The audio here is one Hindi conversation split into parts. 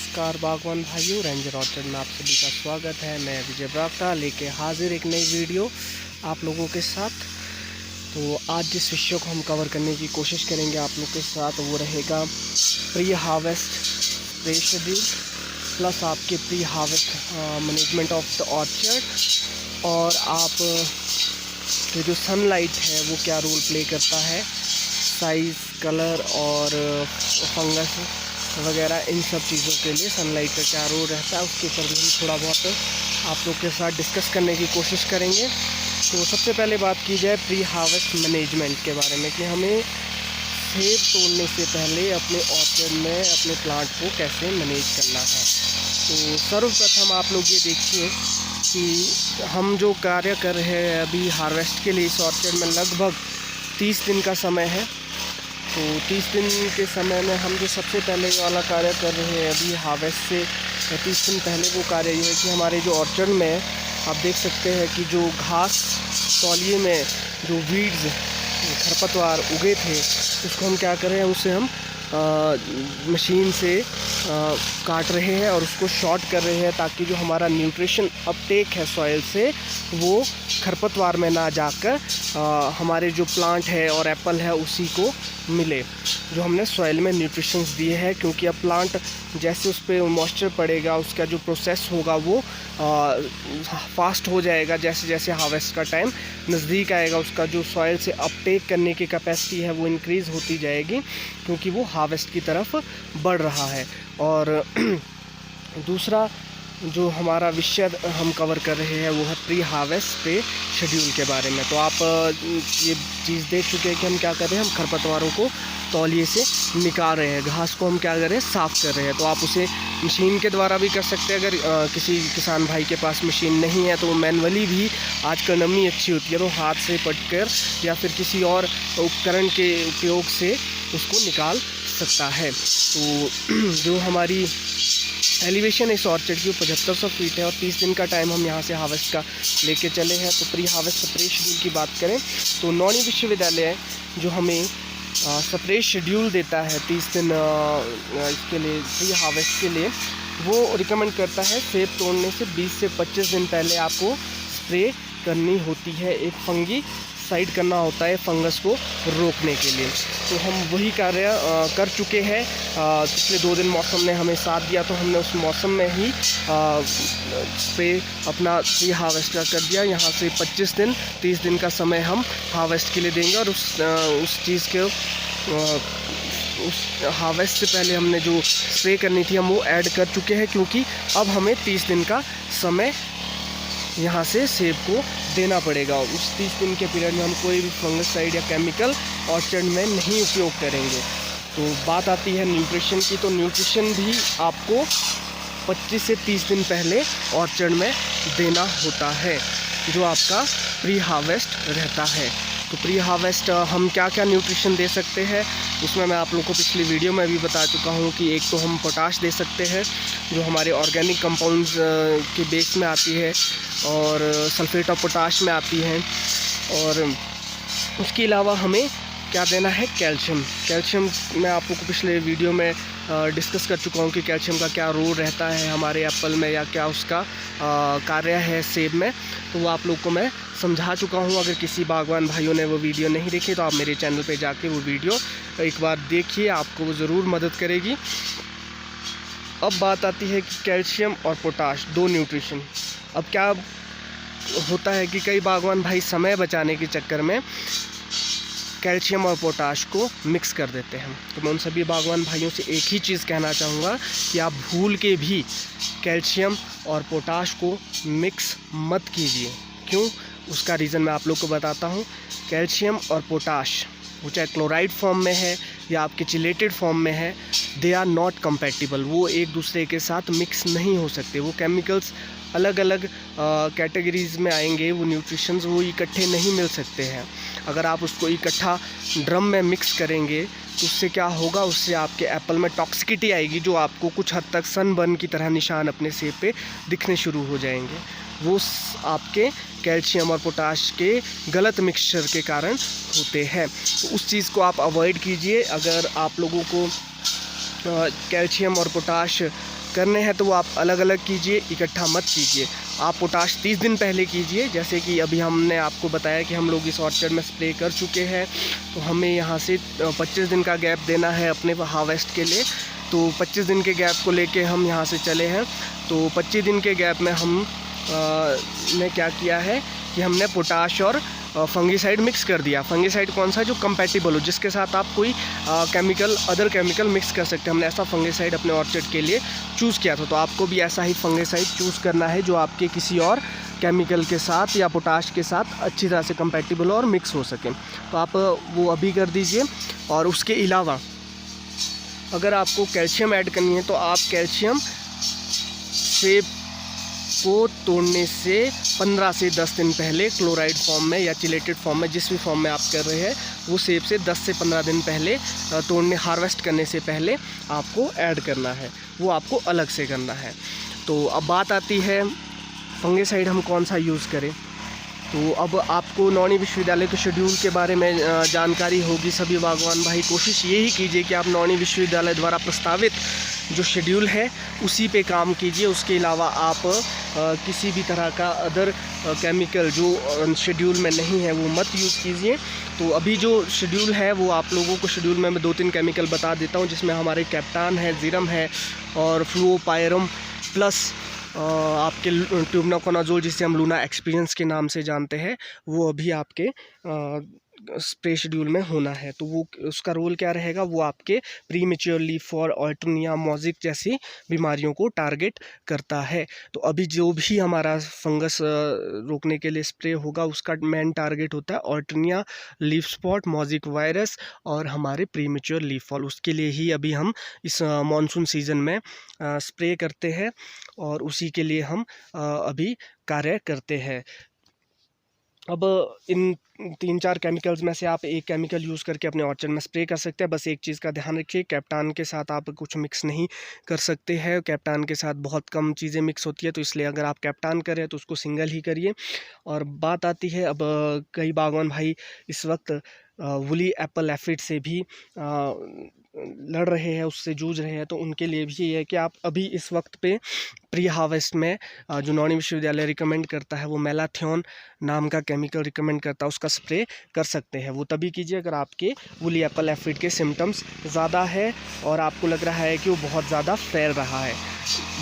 नमस्कार बागवान भाइयों, रेंजर ऑर्चर्ड में आप सभी का स्वागत है। मैं विजय ब्राक्टा लेके हाजिर एक नई वीडियो आप लोगों के साथ। तो आज जिस विषय को हम कवर करने की कोशिश करेंगे आप लोगों के साथ वो रहेगा pre harvest spray schedule plus आपके pre harvest management of the orchard, और आप तो जो सनलाइट है वो क्या रोल प्ले करता है, साइज़, कलर और फंगस वगैरह इन सब चीज़ों के लिए सनलाइट का क्या रोल रहता है, उसके ऊपर भी हम थोड़ा बहुत आप लोग के साथ डिस्कस करने की कोशिश करेंगे। तो सबसे पहले बात की जाए प्री हार्वेस्ट मैनेजमेंट के बारे में कि हमें सेब तोड़ने से पहले अपने ऑर्चर्ड में अपने प्लांट को कैसे मैनेज करना है। तो सर्वप्रथम आप लोग ये देखिए कि हम जो कार्य कर रहे हैं अभी हार्वेस्ट के लिए इस ऑर्चर्ड में लगभग 30 दिन का समय है। तो 30 दिन के समय में हम जो सबसे पहले वाला कार्य कर रहे हैं अभी हार्वेस्ट से 30 दिन पहले, वो कार्य ये है कि हमारे जो ऑर्चर्ड में आप देख सकते हैं कि जो घास तौलिए में जो वीड्स खरपतवार उगे थे उसको हम क्या कर रहे हैं, उसे हम मशीन से काट रहे हैं और उसको शॉर्ट कर रहे हैं ताकि जो हमारा न्यूट्रिशन अपटेक है सॉइल से वो खरपतवार में ना जाकर हमारे जो प्लांट है और एप्पल है उसी को मिले जो हमने सॉइल में न्यूट्रिशंस दिए हैं। क्योंकि अब प्लांट जैसे उस पर मॉइस्चर पड़ेगा उसका जो प्रोसेस होगा वो फास्ट हो जाएगा। जैसे जैसे हार्वेस्ट का टाइम नज़दीक आएगा उसका जो सॉइल से अपटेक करने की कैपेसिटी है वो इंक्रीज़ होती जाएगी क्योंकि वो हार्वेस्ट की तरफ बढ़ रहा है। और दूसरा जो हमारा विषय हम कवर कर रहे हैं वो है प्री हार्वेस्ट स्प्रे शेड्यूल के बारे में। तो आप ये चीज़ देख चुके हैं कि हम क्या कर रहे हैं, हम खरपतवारों को तौलिए से निकाल रहे हैं, घास को हम क्या कर रहे हैं, साफ़ कर रहे हैं। तो आप उसे मशीन के द्वारा भी कर सकते हैं। अगर किसी किसान भाई के पास मशीन नहीं है तो मैनुअली भी आजकल नमी अच्छी होती है तो हाथ से पटकर या फिर किसी और उपकरण के उपयोग से उसको निकाल सकता है। तो जो हमारी एलिवेशन इस ऑर्चर्ड की 7500 फीट है और 30 दिन का टाइम हम यहाँ से हार्वेस्ट का लेके चले हैं। तो प्री हार्वेस्ट स्प्रे शेड्यूल की बात करें तो नौनी विश्वविद्यालय जो हमें स्प्रे शेड्यूल देता है 30 दिन इसके लिए प्री हार्वेस्ट के लिए, वो रिकमेंड करता है सेब तोड़ने से 20 से 25 दिन पहले आपको स्प्रे करनी होती है, एक फंगी साइड करना होता है फंगस को रोकने के लिए। तो हम वही कार्य कर चुके हैं। पिछले 2 दिन मौसम ने हमें साथ दिया तो हमने उस मौसम में ही स्प्रे अपना प्री हार्वेस्ट का कर दिया। यहाँ से 25 दिन 30 दिन का समय हम हार्वेस्ट के लिए देंगे और उस चीज़ के उस हार्वेस्ट से पहले हमने जो स्प्रे करनी थी हम वो ऐड कर चुके हैं क्योंकि अब हमें 30 दिन का समय यहाँ से सेब को देना पड़ेगा। उस 30 दिन के पीरियड में हम कोई भी फंगिसाइड या केमिकल ऑर्चर्ड में नहीं उपयोग करेंगे। तो बात आती है न्यूट्रिशन की, तो न्यूट्रिशन भी आपको 25 से 30 दिन पहले ऑर्चर्ड में देना होता है जो आपका प्री हार्वेस्ट रहता है। तो प्री हार्वेस्ट हम क्या क्या न्यूट्रिशन दे सकते हैं उसमें मैं आप लोगों को पिछली वीडियो में भी बता चुका हूँ कि एक तो हम पोटाश दे सकते हैं जो हमारे ऑर्गेनिक कंपाउंड्स के बेस में आती है और सल्फेट ऑफ पोटाश में आती है। और उसके अलावा हमें क्या देना है, कैल्शियम। कैल्शियम मैं आप लोगों को पिछले वीडियो में डिस्कस कर चुका हूँ कि कैल्शियम का क्या रोल रहता है हमारे एप्पल में या क्या उसका कार्य है सेब में, तो वो आप लोग को मैं समझा चुका हूँ। अगर किसी बागवान भाइयों ने वो वीडियो नहीं देखी तो आप मेरे चैनल पे जाके वो वीडियो एक बार देखिए, आपको वो ज़रूर मदद करेगी। अब बात आती है कि कैल्शियम और पोटाश 2 न्यूट्रिशन। अब क्या होता है कि कई बागवान भाई समय बचाने के चक्कर में कैल्शियम और पोटाश को मिक्स कर देते हैं। तो मैं उन सभी बागवान भाइयों से एक ही चीज़ कहना चाहूँगा कि आप भूल के भी कैल्शियम और पोटाश को मिक्स मत कीजिए। क्यों, उसका रीज़न मैं आप लोग को बताता हूँ। कैल्शियम और पोटाश वो चाहे क्लोराइड फॉर्म में है या आपके चिलेटेड फॉर्म में है, दे आर नॉट कंपैटिबल, वो एक दूसरे के साथ मिक्स नहीं हो सकते। वो केमिकल्स अलग अलग कैटेगरीज़ में आएंगे, वो न्यूट्रिशंस वो इकट्ठे नहीं मिल सकते हैं। अगर आप उसको इकट्ठा ड्रम में मिक्स करेंगे तो उससे क्या होगा, उससे आपके एप्पल में टॉक्सिसिटी आएगी जो आपको कुछ हद तक सनबर्न की तरह निशान अपने सेब पे दिखने शुरू हो जाएंगे। वो आपके कैल्शियम और पोटाश के गलत मिक्सचर के कारण होते हैं। तो उस चीज़ को आप अवॉइड कीजिए। अगर आप लोगों को कैल्शियम और पोटाश करने हैं तो वो आप अलग अलग कीजिए, इकट्ठा मत कीजिए। आप पोटाश 30 दिन पहले कीजिए, जैसे कि अभी हमने आपको बताया कि हम लोग इस ऑर्चर्ड में स्प्रे कर चुके हैं, तो हमें यहाँ से 25 दिन का गैप देना है अपने हार्वेस्ट के लिए। तो 25 दिन के गैप को लेके हम यहाँ से चले हैं। तो 25 दिन के गैप में हम ने क्या किया है कि हमने पोटाश और फंगीसाइड मिक्स कर दिया। फंगीसाइड कौन सा, जो कंपैटिबल हो, जिसके साथ आप कोई अदर केमिकल मिक्स कर सकते हैं। हमने ऐसा फंगीसाइड अपने ऑर्चर्ड के लिए चूज़ किया था। तो आपको भी ऐसा ही फंगीसाइड चूज़ करना है जो आपके किसी और केमिकल के साथ या पोटाश के साथ अच्छी तरह से कंपैटिबल और मिक्स हो सके। तो आप वो अभी कर दीजिए। और उसके अलावा अगर आपको कैल्शियम ऐड करनी है तो आप कैल्शियम सेब को तोड़ने से 15 से 10 दिन पहले क्लोराइड फॉर्म में या चिलेटेड फॉर्म में, जिस भी फॉर्म में आप कर रहे हैं, वो सेब से 10 से 15 दिन पहले तोड़ने हार्वेस्ट करने से पहले आपको ऐड करना है। वो आपको अलग से करना है। तो अब बात आती है फंगीसाइड हम कौन सा यूज़ करें। तो अब आपको नौणी विश्वविद्यालय के शेड्यूल के बारे में जानकारी होगी। सभी बागवान भाई कोशिश यही कीजिए कि आप नौणी विश्वविद्यालय द्वारा प्रस्तावित जो शेड्यूल है उसी पे काम कीजिए। उसके अलावा आप किसी भी तरह का अदर केमिकल जो शेड्यूल में नहीं है वो मत यूज़ कीजिए। तो अभी जो शेड्यूल है वो आप लोगों को शेड्यूल में मैं 2-3 केमिकल बता देता हूँ, जिसमें हमारे कैप्टान है, जीरम है और फ्लुओपायरम प्लस आपके ट्यूबनाकोनाजोल, जिसे हम लूना एक्सपीरियंस के नाम से जानते हैं, वो अभी आपके स्प्रे शेड्यूल में होना है। तो वो उसका रोल क्या रहेगा, वो आपके प्रीमेच्योर लीफ फॉल, ऑल्टर्निया, मोज़िक जैसी बीमारियों को टारगेट करता है। तो अभी जो भी हमारा फंगस रोकने के लिए स्प्रे होगा उसका मेन टारगेट होता है ऑल्टर्निया, लीफ स्पॉट, मोज़िक वायरस और हमारे प्रीमेच्योर लीफ फॉल। उसके लिए ही अभी हम इस मानसून सीज़न में स्प्रे करते हैं और उसी के लिए हम अभी कार्य करते हैं। अब इन 3-4 केमिकल्स में से आप एक केमिकल यूज़ करके अपने ऑर्चर्ड में स्प्रे कर सकते हैं। बस एक चीज़ का ध्यान रखिए, कैप्टान के साथ आप कुछ मिक्स नहीं कर सकते हैं। कैप्टान के साथ बहुत कम चीज़ें मिक्स होती है, तो इसलिए अगर आप कैप्टान करें तो उसको सिंगल ही करिए। और बात आती है अब कई बागवान भाई इस वक्त वुली एप्पल एफिड से भी लड़ रहे हैं, उससे जूझ रहे हैं। तो उनके लिए भी ये है कि आप अभी इस वक्त पे प्री हार्वेस्ट में जो नौणी विश्वविद्यालय रिकमेंड करता है वो मेलाथियोन नाम का केमिकल रिकमेंड करता है, उसका स्प्रे कर सकते हैं। वो तभी कीजिए अगर आपके वुली एप्पल एफिड के सिम्टम्स ज़्यादा है और आपको लग रहा है कि वो बहुत ज़्यादा फैल रहा है,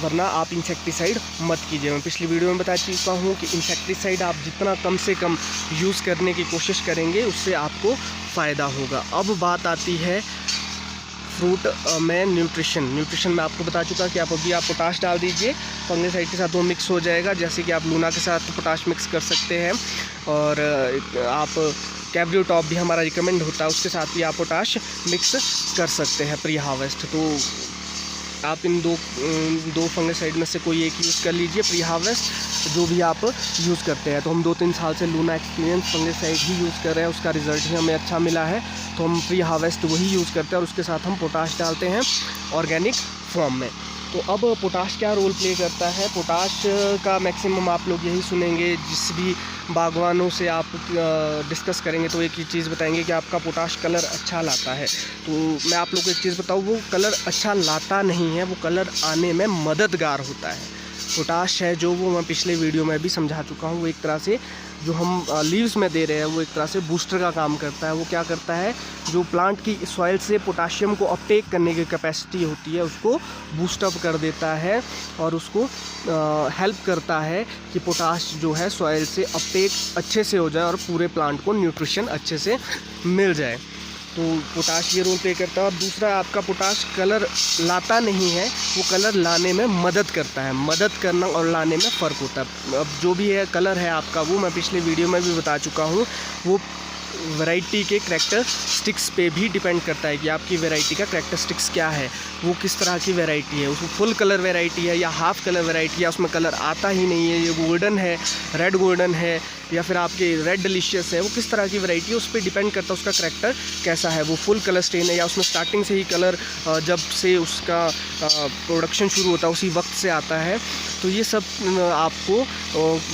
वरना आप इंसेक्टिसाइड मत कीजिए। मैं पिछली वीडियो में बता चुका हूँ कि इंसेक्टिसाइड आप जितना कम से कम यूज़ करने की कोशिश करेंगे उससे आपको फ़ायदा होगा। अब बात आती है फ्रूट में न्यूट्रिशन में आपको बता चुका कि आप अभी पोटाश डाल दीजिए, फंगीसाइड के साथ वो मिक्स हो जाएगा। जैसे कि आप लूना के साथ पोटाश मिक्स कर सकते हैं और आप कैब्रियो टॉप भी हमारा रिकमेंड होता है, उसके साथ भी आप पोटाश मिक्स कर सकते हैं प्री हार्वेस्ट। तो आप इन दो फंगीसाइड में से कोई एक यूज़ कर लीजिए प्री हार्वेस्ट, जो भी आप यूज़ करते हैं। तो हम 2-3 साल से लूना एक्सपीरियंस फंगीसाइड ही यूज़ कर रहे हैं, उसका रिज़ल्ट भी हमें अच्छा मिला है, तो हम प्री हार्वेस्ट वही यूज़ करते हैं और उसके साथ हम पोटाश डालते हैं ऑर्गेनिक फॉर्म में। तो अब पोटाश क्या रोल प्ले करता है, पोटाश का मैक्सिमम आप लोग यही सुनेंगे, जिस भी बागवानों से आप डिस्कस करेंगे तो एक ही चीज़ बताएंगे कि आपका पोटाश कलर अच्छा लाता है। तो मैं आप लोग को एक चीज़ बताऊँ, वो कलर अच्छा लाता नहीं है, वो कलर आने में मददगार होता है। पोटाश है जो, वो मैं पिछले वीडियो में भी समझा चुका हूँ, वो एक तरह से जो हम लीव्स में दे रहे हैं वो एक तरह से बूस्टर का काम करता है। वो क्या करता है, जो प्लांट की सॉइल से पोटाशियम को अपटेक करने की कैपेसिटी होती है उसको बूस्टअप कर देता है और उसको हेल्प करता है कि पोटाश जो है सॉइल से अपटेक अच्छे से हो जाए और पूरे प्लांट को न्यूट्रिशन अच्छे से मिल जाए। तो पोटाश ये रोल प्ले करता है। और दूसरा, आपका पोटाश कलर लाता नहीं है, वो कलर लाने में मदद करता है। मदद करना और लाने में फ़र्क होता है। अब जो भी है कलर है आपका, वो मैं पिछले वीडियो में भी बता चुका हूँ, वो वैरायटी के करैक्टरिस्टिक्स पे भी डिपेंड करता है कि आपकी वैरायटी का करैक्टरिस्टिक्स क्या है, वो किस तरह की वैरायटी है, उसमें फुल कलर वैरायटी है या हाफ़ कलर वैरायटी है, उसमें कलर आता ही नहीं है, ये गोल्डन है, रेड गोल्डन है या फिर आपके रेड डिलीशियस है, वो किस तरह की वैरायटी है उस पर डिपेंड करता है उसका करैक्टर कैसा है। वो फुल कलर स्टेन है या उसमें स्टार्टिंग से ही कलर जब से उसका प्रोडक्शन शुरू होता है उसी वक्त से आता है। तो ये सब आपको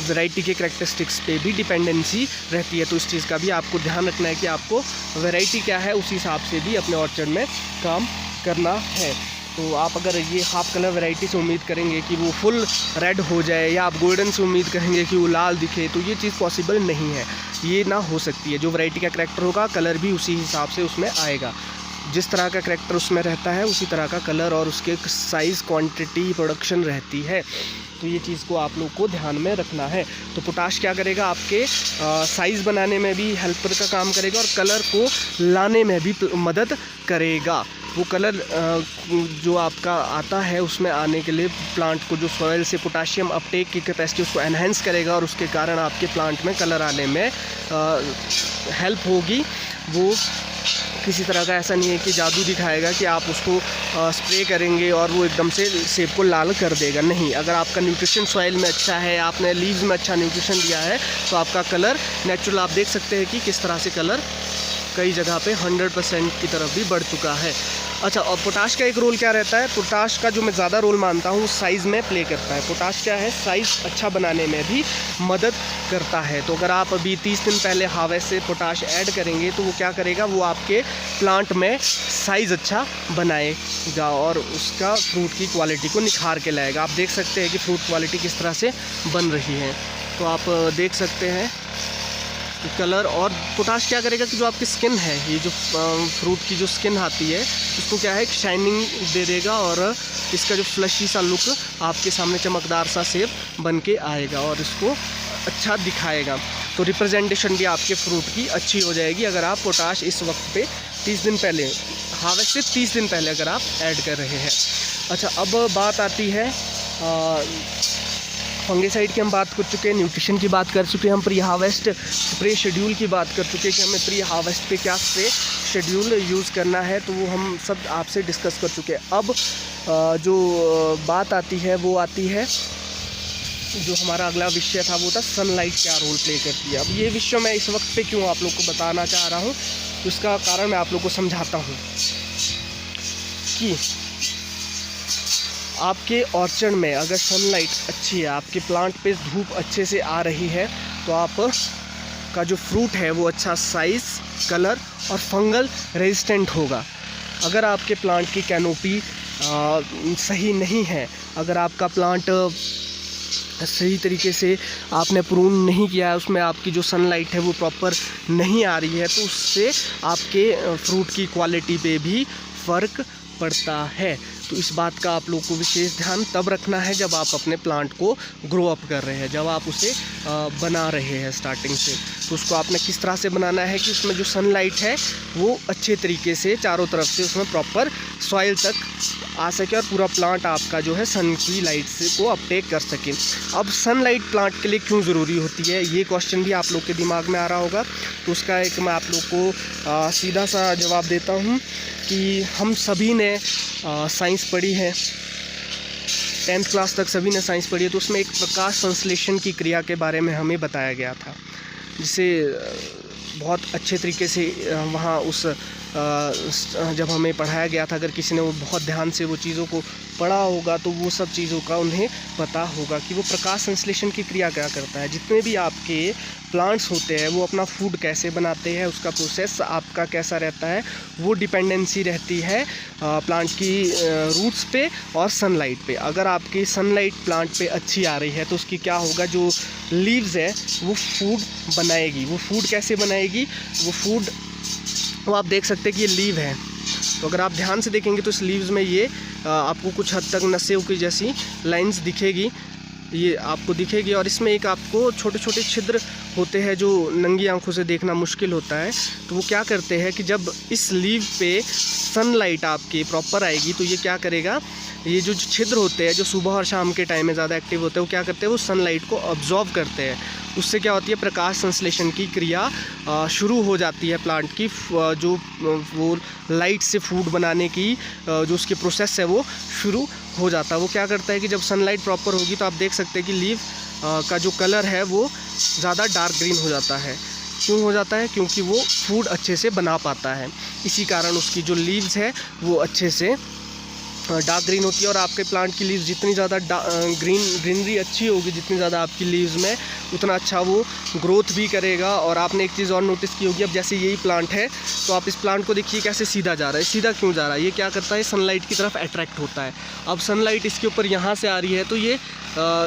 वैरायटी के करैक्टरिस्टिक्स पे भी डिपेंडेंसी रहती है। तो इस चीज़ का भी आपको ध्यान रखना है कि आपको वैरायटी क्या है उसी हिसाब से भी अपने ऑर्चर्ड में काम करना है। तो आप अगर ये हाफ कलर वैरायटी से उम्मीद करेंगे कि वो फुल रेड हो जाए, या आप गोल्डन से उम्मीद करेंगे कि वो लाल दिखे, तो ये चीज़ पॉसिबल नहीं है, ये ना हो सकती है। जो वैरायटी का करैक्टर होगा, कलर भी उसी हिसाब से उसमें आएगा। जिस तरह का करैक्टर उसमें रहता है उसी तरह का कलर और उसके साइज़, क्वांटिटी, प्रोडक्शन रहती है। तो ये चीज़ को आप लोग को ध्यान में रखना है। तो पोटाश क्या करेगा, आपके साइज़ बनाने में भी हेल्पर का काम करेगा और कलर को लाने में भी मदद करेगा। वो कलर जो आपका आता है उसमें आने के लिए प्लांट को, जो सॉइल से पोटाशियम अपटेक की कैपेसिटी उसको एनहेंस करेगा और उसके कारण आपके प्लांट में कलर आने में हेल्प होगी। वो किसी तरह का ऐसा नहीं है कि जादू दिखाएगा कि आप उसको स्प्रे करेंगे और वो एकदम से सेब को लाल कर देगा, नहीं। अगर आपका न्यूट्रिशन सॉइल में अच्छा है, आपने लीव्स में अच्छा न्यूट्रिशन दिया है, तो आपका कलर नेचुरल, आप देख सकते हैं कि किस तरह से कलर कई जगह पे 100% की तरफ भी बढ़ चुका है। अच्छा, और पोटाश का एक रोल क्या रहता है, पोटाश का जो मैं ज़्यादा रोल मानता हूँ साइज़ में प्ले करता है। पोटाश क्या है, साइज़ अच्छा बनाने में भी मदद करता है। तो अगर आप अभी 30 दिन पहले हार्वेस्ट से पोटाश ऐड करेंगे तो वो क्या करेगा, वो आपके प्लांट में साइज़ अच्छा बनाएगा और उसका फ्रूट की क्वालिटी को निखार के लाएगा। आप देख सकते हैं कि फ्रूट क्वालिटी किस तरह से बन रही है। तो आप देख सकते हैं कलर। और पोटाश क्या करेगा कि जो आपकी स्किन है, ये जो फ्रूट की जो स्किन आती है उसको क्या है, एक शाइनिंग दे देगा और इसका जो फ्लशी सा लुक आपके सामने चमकदार सा सेब बन के आएगा और इसको अच्छा दिखाएगा। तो रिप्रेजेंटेशन भी आपके फ्रूट की अच्छी हो जाएगी अगर आप पोटाश इस वक्त पे 30 दिन पहले, हार्वेस्ट से 30 दिन पहले अगर आप ऐड कर रहे हैं। अच्छा, अब बात आती है फंगिसाइड की हम बात कर चुके हैं, न्यूट्रिशन की बात कर चुके हैं, हम प्री हार्वेस्ट स्प्रे शेड्यूल की बात कर चुके हैं कि हमें प्री हार्वेस्ट पे क्या स्प्रे शेड्यूल यूज़ करना है, तो वो हम सब आपसे डिस्कस कर चुके हैं। अब जो बात आती है वो आती है, जो हमारा अगला विषय था वो था सनलाइट क्या रोल प्ले करती है। अब ये विषय मैं इस वक्त पे क्यों आप लोग को बताना चाह रहा हूँ, तो उसका कारण मैं आप लोग को समझाता हूँ कि आपके ऑर्चर्ड में अगर सनलाइट अच्छी है, आपके प्लांट पे धूप अच्छे से आ रही है, तो आप का जो फ्रूट है वो अच्छा साइज़, कलर और फंगल रेजिस्टेंट होगा। अगर आपके प्लांट की कैनोपी सही नहीं है, अगर आपका प्लांट सही तरीके से आपने प्रून नहीं किया है, उसमें आपकी जो सनलाइट है वो प्रॉपर नहीं आ रही है, तो उससे आपके फ्रूट की क्वालिटी पे भी फ़र्क पड़ता है। तो इस बात का आप लोग को विशेष ध्यान तब रखना है जब आप अपने प्लांट को ग्रो अप कर रहे हैं, जब आप उसे बना रहे हैं स्टार्टिंग से। तो उसको आपने किस तरह से बनाना है कि उसमें जो सनलाइट है वो अच्छे तरीके से चारों तरफ से उसमें प्रॉपर सॉइल तक आ सके और पूरा प्लांट आपका जो है सन की लाइट से को अपटेक कर सके। अब सनलाइट प्लांट के लिए क्यों ज़रूरी होती है, ये क्वेश्चन भी आप लोग के दिमाग में आ रहा होगा। तो उसका एक मैं आप लोग को सीधा सा जवाब देता हूँ कि हम सभी ने साइंस पढ़ी है, 10th क्लास तक सभी ने साइंस पढ़ी है। तो उसमें एक प्रकाश संश्लेषण की क्रिया के बारे में हमें बताया गया था, जिसे बहुत अच्छे तरीके से वहाँ उस जब हमें पढ़ाया गया था, अगर किसी ने वो बहुत ध्यान से वो चीज़ों को पढ़ा होगा तो वो सब चीज़ों का उन्हें पता होगा कि वो प्रकाश संश्लेषण की क्रिया क्या करता है। जितने भी आपके प्लांट्स होते हैं वो अपना फूड कैसे बनाते हैं, उसका प्रोसेस आपका कैसा रहता है, वो डिपेंडेंसी रहती है प्लांट की रूट्स पे और सनलाइट पे। अगर आपकी सनलाइट प्लांट पे अच्छी आ रही है तो उसकी क्या होगा, जो लीव्स है वो फूड बनाएगी। वो फूड कैसे बनाएगी, वो फूड वो आप देख सकते हैं कि ये लीव है, तो अगर आप ध्यान से देखेंगे तो इस लीव्स में ये आपको कुछ हद तक नसें की जैसी लाइंस दिखेगी, ये आपको दिखेगी। और इसमें एक आपको छोटे छोटे छिद्र होते हैं जो नंगी आंखों से देखना मुश्किल होता है। तो वो क्या करते हैं कि जब इस लीव पे सनलाइट आपकी प्रॉपर आएगी तो ये क्या करेगा, ये जो छिद्र होते हैं जो सुबह और शाम के टाइम में ज़्यादा एक्टिव होते हैं, वो क्या करते हैं, वो सनलाइट को अब्जॉर्ब करते हैं। उससे क्या होती है, प्रकाश संश्लेषण की क्रिया शुरू हो जाती है प्लांट की, जो वो लाइट से फूड बनाने की जो उसकी प्रोसेस है वो शुरू हो जाता है। वो क्या करता है कि जब सनलाइट प्रॉपर होगी तो आप देख सकते हैं कि लीव का जो कलर है वो ज़्यादा डार्क ग्रीन हो जाता है। क्यों हो जाता है, क्योंकि वो फूड अच्छे से बना पाता है। इसी कारण उसकी जो लीव्स है वो अच्छे से डार्क ग्रीन होती है। और आपके प्लांट की लीव्स जितनी ज़्यादा ग्रीनरी अच्छी होगी, जितनी ज़्यादा आपकी लीव्स में, उतना अच्छा वो ग्रोथ भी करेगा। और आपने एक चीज़ और नोटिस की होगी, अब जैसे यही प्लांट है तो आप इस प्लांट को देखिए कैसे सीधा जा रहा है। सीधा क्यों जा रहा है? ये क्या करता है, सनलाइट की तरफ अट्रैक्ट होता है। अब सनलाइट इसके ऊपर यहाँ से आ रही है तो ये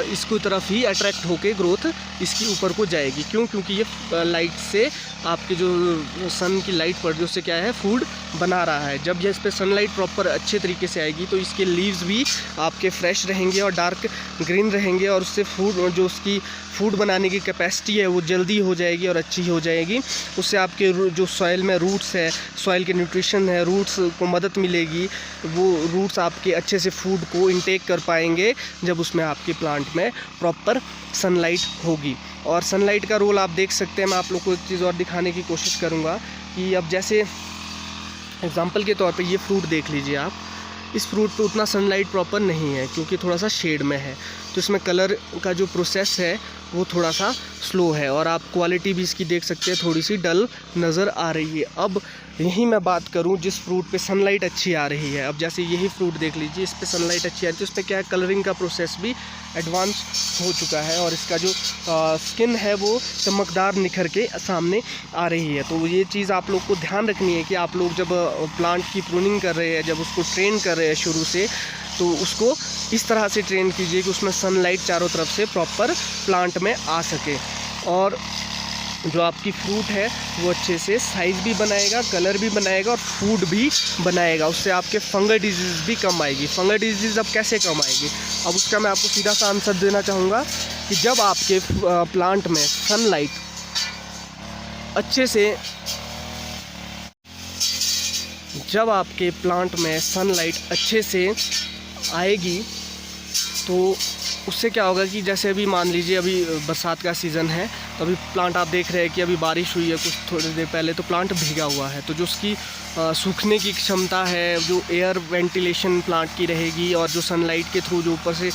इसको तरफ ही अट्रैक्ट होके ग्रोथ इसकी ऊपर को जाएगी। क्यों? क्योंकि ये लाइट से आपके जो सन की लाइट पड़ रही है उससे क्या है, फूड बना रहा है। जब ये इस पर सनलाइट प्रॉपर अच्छे तरीके से आएगी तो इसके लीव्स भी आपके फ्रेश रहेंगे और डार्क ग्रीन रहेंगे, और उससे फूड जो उसकी फूड बनाने की कैपेसिटी है वो जल्दी हो जाएगी और अच्छी हो जाएगी। उससे आपके जो सॉइल में रूट्स है, सॉइल के न्यूट्रिशन है, रूट्स को मदद मिलेगी। वो रूट्स आपके अच्छे से फूड को इंटेक कर पाएंगे जब उसमें आपके प्लांट में प्रॉपर सनलाइट होगी। और सनलाइट का रोल आप देख सकते हैं। मैं आप लोग को एक चीज़ और दिखाने की कोशिश करूँगा कि अब जैसे एग्जांपल के तौर पे ये फ्रूट देख लीजिए आप। इस फ्रूट पे उतना सनलाइट प्रॉपर नहीं है क्योंकि थोड़ा सा शेड में है, तो इसमें कलर का जो प्रोसेस है वो थोड़ा सा स्लो है। और आप क्वालिटी भी इसकी देख सकते हैं, थोड़ी सी डल नज़र आ रही है। अब यही मैं बात करूं जिस फ्रूट पे सनलाइट अच्छी आ रही है, अब जैसे यही फ्रूट देख लीजिए, इस पे सनलाइट अच्छी आ रही है तो इस पर क्या है, कलरिंग का प्रोसेस भी एडवांस हो चुका है और इसका जो स्किन है वो चमकदार निखर के सामने आ रही है। तो ये चीज़ आप लोग को ध्यान रखनी है कि आप लोग जब प्लांट की प्रूनिंग कर रहे हैं, जब उसको ट्रेन कर रहे हैं शुरू से, तो उसको इस तरह से ट्रेन कीजिए कि उसमें सनलाइट चारों तरफ से प्रॉपर प्लांट में आ सके। और जो आपकी फ्रूट है वो अच्छे से साइज़ भी बनाएगा, कलर भी बनाएगा और फूड भी बनाएगा। उससे आपके फंगल डिजीज़ भी कम आएगी। फंगल डिजीज़ अब कैसे कम आएगी? अब उसका मैं आपको सीधा सा आंसर देना चाहूँगा कि जब आपके प्लांट में सनलाइट अच्छे से, जब आपके प्लांट में सनलाइट अच्छे से आएगी तो उससे क्या होगा कि जैसे अभी मान लीजिए अभी बरसात का सीज़न है, तो अभी प्लांट आप देख रहे हैं कि अभी बारिश हुई है कुछ थोड़ी देर पहले, तो प्लांट भीगा हुआ है। तो जो उसकी सूखने की क्षमता है, जो एयर वेंटिलेशन प्लांट की रहेगी और जो सनलाइट के थ्रू जो ऊपर से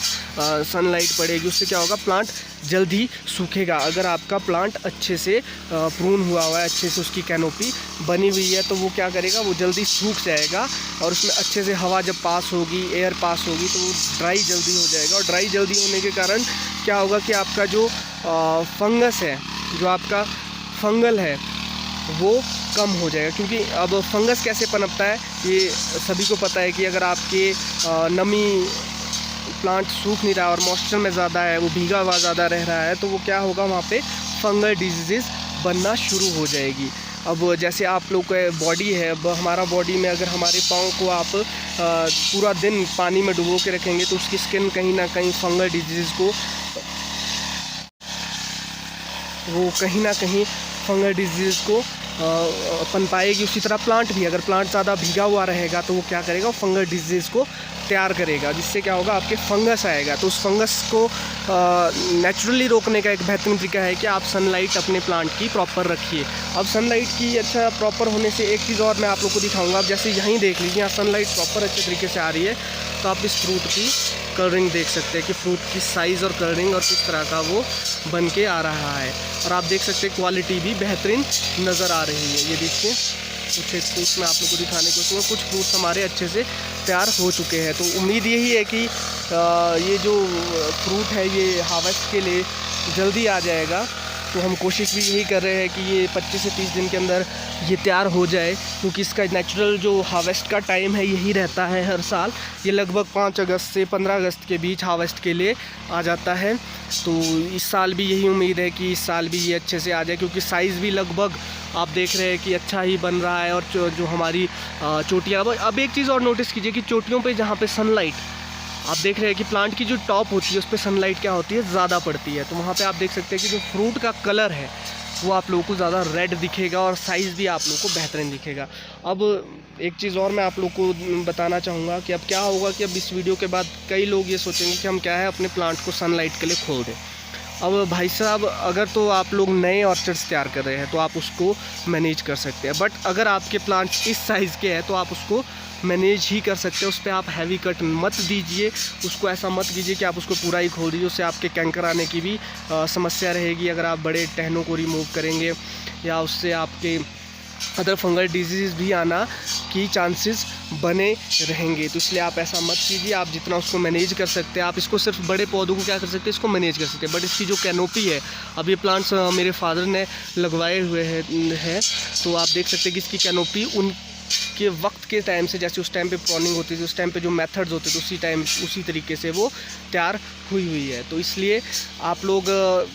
सनलाइट पड़ेगी, उससे क्या होगा, प्लांट जल्दी सूखेगा। अगर आपका प्लांट अच्छे से प्रून हुआ है, अच्छे से उसकी कैनोपी बनी हुई है, तो वो क्या करेगा, वो जल्दी सूख जाएगा और उसमें अच्छे से हवा जब पास होगी, एयर पास होगी, तो वो ड्राई जल्दी हो जाएगा। और ड्राई जल्दी होने के कारण क्या होगा कि आपका जो फंगस है, जो आपका फंगल है, वो कम हो जाएगा। क्योंकि अब फंगस कैसे पनपता है ये सभी को पता है कि अगर आपके नमी, प्लांट सूख नहीं रहा और मॉइस्चर में ज़्यादा है, वो भीगा हुआ ज़्यादा रह रहा है, तो वो क्या होगा, वहाँ पे फंगल डिजीज़ बनना शुरू हो जाएगी। अब जैसे आप लोग का बॉडी है, अब हमारा बॉडी में अगर हमारे पाँव को आप पूरा दिन पानी में डुबो के रखेंगे तो उसकी स्किन कहीं ना कहीं फंगल डिजीज़ को, वो कहीं ना कहीं फंगल डिजीज़ को पनपाएगी। उसी तरह प्लांट भी, अगर प्लांट ज़्यादा भीगा हुआ रहेगा तो वो क्या करेगा, फंगल डिजीज़ को तैयार करेगा, जिससे क्या होगा, आपके फंगस आएगा। तो उस फंगस को नेचुरली रोकने का एक बेहतरीन तरीका है कि आप सनलाइट अपने प्लांट की प्रॉपर रखिए। अब सनलाइट की अच्छा प्रॉपर होने से एक चीज़ और मैं आप लोग को दिखाऊंगा। अब जैसे यहीं देख लीजिए, यहाँ सनलाइट प्रॉपर अच्छे तरीके से आ रही है, तो आप इस फ्रूट की कलरिंग देख सकते हैं कि फ्रूट की साइज़ और कलरिंग और किस तरह का वो बन के आ रहा है। और आप देख सकते हैं क्वालिटी भी बेहतरीन नज़र आ रही है। ये देखिए, कुछ एक फ्रूट्स में आप लोग को दिखाने को, उसमें कुछ फ्रूट्स हमारे अच्छे से तैयार हो चुके हैं। तो उम्मीद यही है कि ये जो फ्रूट है ये हार्वेस्ट के लिए जल्दी आ जाएगा। तो हम कोशिश भी यही कर रहे हैं कि ये 25 से 30 दिन के अंदर ये तैयार हो जाए, क्योंकि इसका नेचुरल जो हार्वेस्ट का टाइम है यही रहता है हर साल। ये लगभग 5 अगस्त से 15 अगस्त के बीच हार्वेस्ट के लिए आ जाता है। तो इस साल भी यही उम्मीद है कि इस साल भी ये अच्छे से आ जाए, क्योंकि साइज़ भी लगभग आप देख रहे हैं कि अच्छा ही बन रहा है। और जो हमारी चोटियाँ, अब एक चीज़ और नोटिस कीजिए कि चोटियों पे जहाँ पे सनलाइट आप देख रहे हैं कि प्लांट की जो टॉप होती है उस पर सनलाइट क्या होती है, ज़्यादा पड़ती है। तो वहाँ पे आप देख सकते हैं कि जो फ्रूट का कलर है वो आप लोगों को ज़्यादा रेड दिखेगा और साइज़ भी आप लोगों को बेहतरीन दिखेगा। अब एक चीज़ और मैं आप लोग को बताना चाहूँगा कि अब क्या होगा कि अब इस वीडियो के बाद कई लोग ये सोचेंगे कि हम क्या है अपने प्लांट को सनलाइट के लिए खोल दें। अब भाई साहब, अगर तो आप लोग नए ऑर्चिड्स तैयार कर रहे हैं तो आप उसको मैनेज कर सकते हैं, बट अगर आपके प्लांट इस साइज़ के हैं तो आप उसको मैनेज ही कर सकते हैं। उस पर आप हैवी कट मत दीजिए, उसको ऐसा मत कीजिए कि आप उसको पूरा ही खोल दीजिए, उससे आपके कैंकर आने की भी समस्या रहेगी। अगर आप बड़े टहनों को रिमूव करेंगे या उससे आपके अदर फंगल डिजीज़ भी आना की चांसेस बने रहेंगे। तो इसलिए आप ऐसा मत कीजिए। आप जितना उसको मैनेज कर सकते हैं, आप इसको सिर्फ बड़े पौधों को क्या कर सकते हैं, इसको मैनेज कर सकते हैं। बट इसकी जो कैनोपी है, अब ये प्लांट्स मेरे फादर ने लगवाए हुए हैं, तो आप देख सकते हैं कि इसकी कैनोपी उनके वक्त के टाइम से, जैसे उस टाइम पे प्रॉनिंग होती थी, उस टाइम पे जो मेथड्स होते थे, उसी तरीके से वो तैयार हुई है। तो इसलिए आप लोग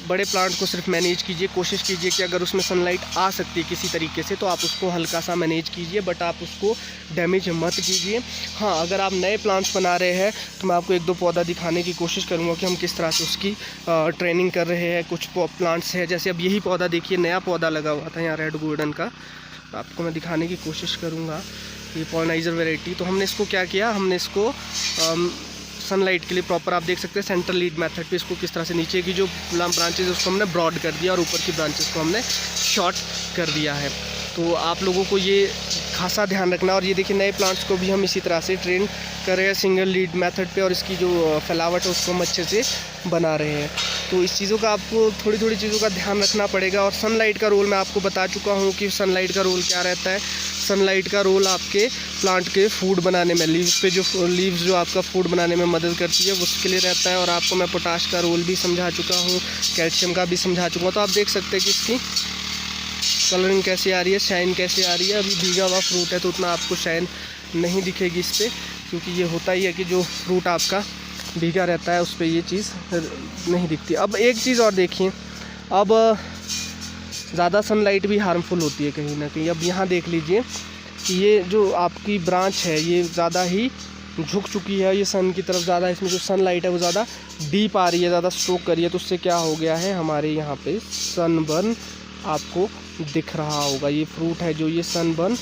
बड़े प्लांट को सिर्फ मैनेज कीजिए, कोशिश कीजिए कि अगर उसमें सनलाइट आ सकती है किसी तरीके से, तो आप उसको हल्का सा मैनेज कीजिए, बट आप उसको डैमेज मत कीजिए। हाँ, अगर आप नए प्लांट्स बना रहे हैं तो मैं आपको 1-2 पौधा दिखाने की कोशिश करूँगा कि हम किस तरह से उसकी ट्रेनिंग कर रहे हैं। कुछ प्लांट्स हैं, जैसे अब यही पौधा देखिए, नया पौधा लगा हुआ था यहाँ रेड गोल्डन का, आपको मैं दिखाने की कोशिश करूँगा। ये पॉलिनाइजर वैरायटी, तो हमने इसको क्या किया, हमने इसको सनलाइट के लिए प्रॉपर, आप देख सकते हैं सेंट्रल लीड मेथड पे इसको किस तरह से नीचे की जो ब्रांचेज उसको हमने ब्रॉड कर दिया और ऊपर की ब्रांचेस को हमने शॉर्ट कर दिया है। तो आप लोगों को ये खासा ध्यान रखना। और ये देखिए नए प्लांट्स को भी हम इसी तरह से ट्रेन कर रहे हैं सिंगल लीड मेथड पे, और इसकी जो फैलावट है उसको हम अच्छे से बना रहे हैं। तो इस चीज़ों का आपको थोड़ी थोड़ी चीज़ों का ध्यान रखना पड़ेगा। और सनलाइट का रोल मैं आपको बता चुका हूँ कि सनलाइट का रोल क्या रहता है। सनलाइट का रोल आपके प्लांट के फूड बनाने में, लीव्स जो आपका फूड बनाने में मदद करती है उसके लिए रहता है। और आपको मैं पोटाश का रोल भी समझा चुका हूँ, कैल्शियम का भी समझा चुका हूँ। तो आप देख सकते हैं कि इसकी कलरिंग कैसी आ रही है, शाइन कैसे आ रही है। अभी भीगा हुआ फ्रूट है तो उतना आपको शाइन नहीं दिखेगी इस पर, क्योंकि ये होता ही है कि जो फ्रूट आपका भीगा रहता है उस पर ये चीज़ नहीं दिखती। अब एक चीज़ और देखिए, अब ज़्यादा सनलाइट भी हार्मफुल होती है कहीं ना कहीं। अब यहाँ देख लीजिए कि ये जो आपकी ब्रांच है ये ज़्यादा ही झुक चुकी है, ये सन की तरफ ज़्यादा, इसमें जो सनलाइट है वो ज़्यादा डीप आ रही है, ज़्यादा स्ट्रोक कर रही है। तो उससे क्या हो गया है, हमारे यहाँ पे सनबर्न आपको दिख रहा होगा। ये फ्रूट है जो ये सनबर्न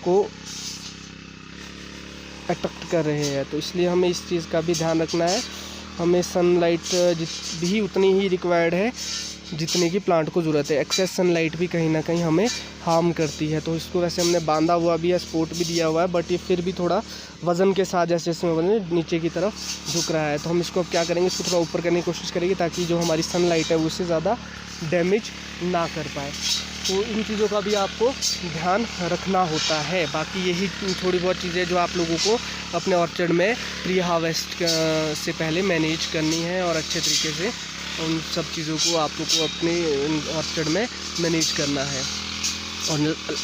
को अट्रैक्ट कर रहे हैं। तो इसलिए हमें इस चीज़ का भी ध्यान रखना है। हमें सनलाइट भी उतनी ही रिक्वायर्ड है जितने की प्लांट को ज़रूरत है। एक्सेस सनलाइट भी कहीं ना कहीं हमें हार्म करती है। तो इसको वैसे हमने बांधा हुआ भी है, सपोर्ट भी दिया हुआ है, बट ये फिर भी थोड़ा वज़न के साथ जैसे इसमें नीचे की तरफ झुक रहा है। तो हम इसको अब क्या करेंगे, इसको थोड़ा ऊपर करने की कोशिश करेंगे ताकि जो हमारी सनलाइट है वो उससे ज़्यादा डैमेज ना कर पाए। तो इन चीज़ों का भी आपको ध्यान रखना होता है। बाकी यही थोड़ी बहुत चीज़ें जो आप लोगों को अपने ऑर्चर्ड में प्री हार्वेस्ट से पहले मैनेज करनी है, और अच्छे तरीके से उन सब चीज़ों को आप लोग को अपने ऑर्चर्ड में मैनेज करना है। और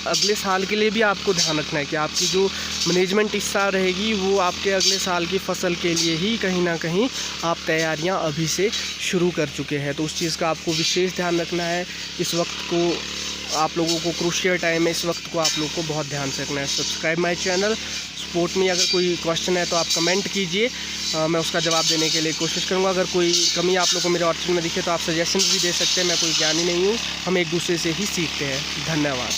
अगले साल के लिए भी आपको ध्यान रखना है कि आपकी जो मैनेजमेंट इस साल रहेगी वो आपके अगले साल की फसल के लिए ही कहीं ना कहीं आप तैयारियां अभी से शुरू कर चुके हैं। तो उस चीज़ का आपको विशेष ध्यान रखना है। इस वक्त को आप लोगों को क्रूशियल टाइम है, इस वक्त को आप लोगों को बहुत ध्यान से रखना है। सब्सक्राइब माय चैनल, सपोर्ट में। अगर कोई क्वेश्चन है तो आप कमेंट कीजिए, मैं उसका जवाब देने के लिए कोशिश करूँगा। अगर कोई कमी आप लोगों को मेरे ऑर्चर्ड में दिखे तो आप सजेशन भी दे सकते हैं। मैं कोई ज्ञानी नहीं हूँ, हम एक दूसरे से ही सीखते हैं। धन्यवाद।